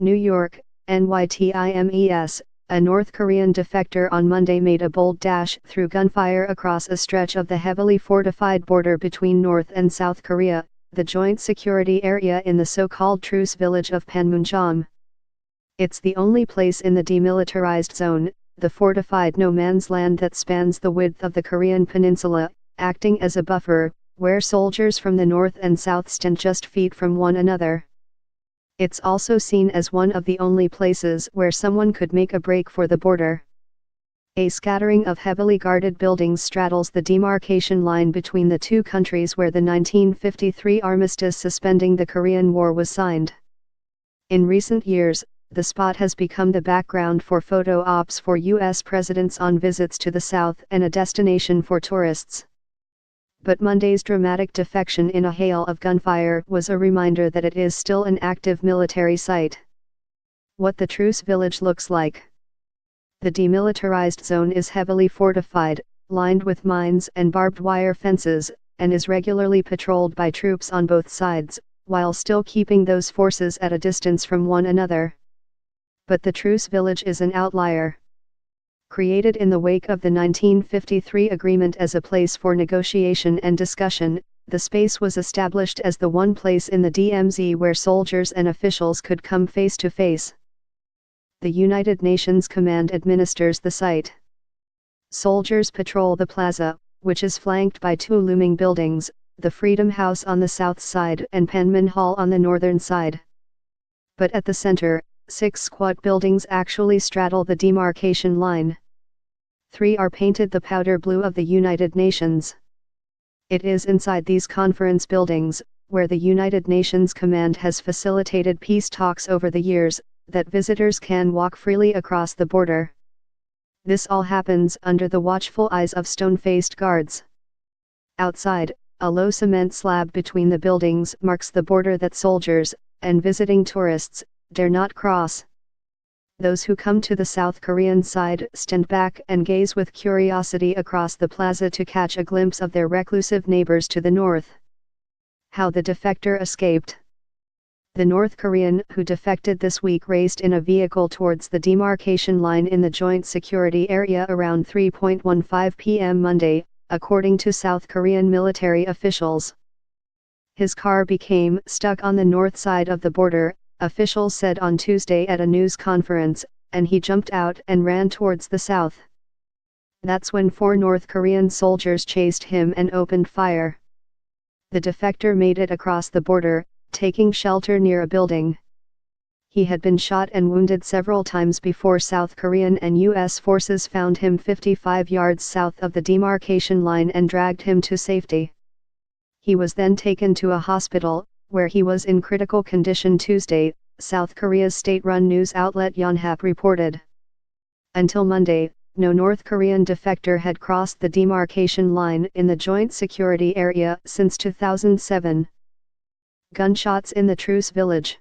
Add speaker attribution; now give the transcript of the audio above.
Speaker 1: New York, NYTIMES, a North Korean defector on Monday made a bold dash through gunfire across a stretch of the heavily fortified border between North and South Korea, the joint security area in the so-called truce village of Panmunjom. It's the only place in the demilitarized zone, the fortified no-man's land that spans the width of the Korean peninsula, acting as a buffer, where soldiers from the north and south stand just feet from one another. It's also seen as one of the only places where someone could make a break for the border. A scattering of heavily guarded buildings straddles the demarcation line between the two countries where the 1953 armistice suspending the Korean War was signed. In recent years, the spot has become the background for photo ops for U.S. presidents on visits to the south and a destination for tourists. But Monday's dramatic defection in a hail of gunfire was a reminder that it is still an active military site. What the truce village looks like. The demilitarized zone is heavily fortified, lined with mines and barbed wire fences, and is regularly patrolled by troops on both sides, while still keeping those forces at a distance from one another. But the truce village is an outlier. Created in the wake of the 1953 agreement as a place for negotiation and discussion, the space was established as the one place in the DMZ where soldiers and officials could come face to face. The United Nations Command administers the site. Soldiers patrol the plaza, which is flanked by two looming buildings, the Freedom House on the south side and Panmun Hall on the northern side. But at the center, 6 squat buildings actually straddle the demarcation line. 3 are painted the powder blue of the United Nations. It is inside these conference buildings, where the United Nations Command has facilitated peace talks over the years, that visitors can walk freely across the border. This all happens under the watchful eyes of stone-faced guards. Outside, a low cement slab between the buildings marks the border that soldiers, and visiting tourists, dare not cross. Those who come to the South Korean side stand back and gaze with curiosity across the plaza to catch a glimpse of their reclusive neighbors to the north. How the defector escaped. The North Korean who defected this week raced in a vehicle towards the demarcation line in the joint security area around 3:15 p.m. Monday, according to South Korean military officials. His car became stuck on the north side of the border, officials said on Tuesday at a news conference, and he jumped out and ran towards the south. That's when 4 North Korean soldiers chased him and opened fire. The defector made it across the border, taking shelter near a building. He had been shot and wounded several times before South Korean and U.S. forces found him 55 yards south of the demarcation line and dragged him to safety. He was then taken to a hospital, where he was in critical condition Tuesday, South Korea's state-run news outlet Yonhap reported. Until Monday, no North Korean defector had crossed the demarcation line in the joint security area since 2007. Gunshots in the truce village.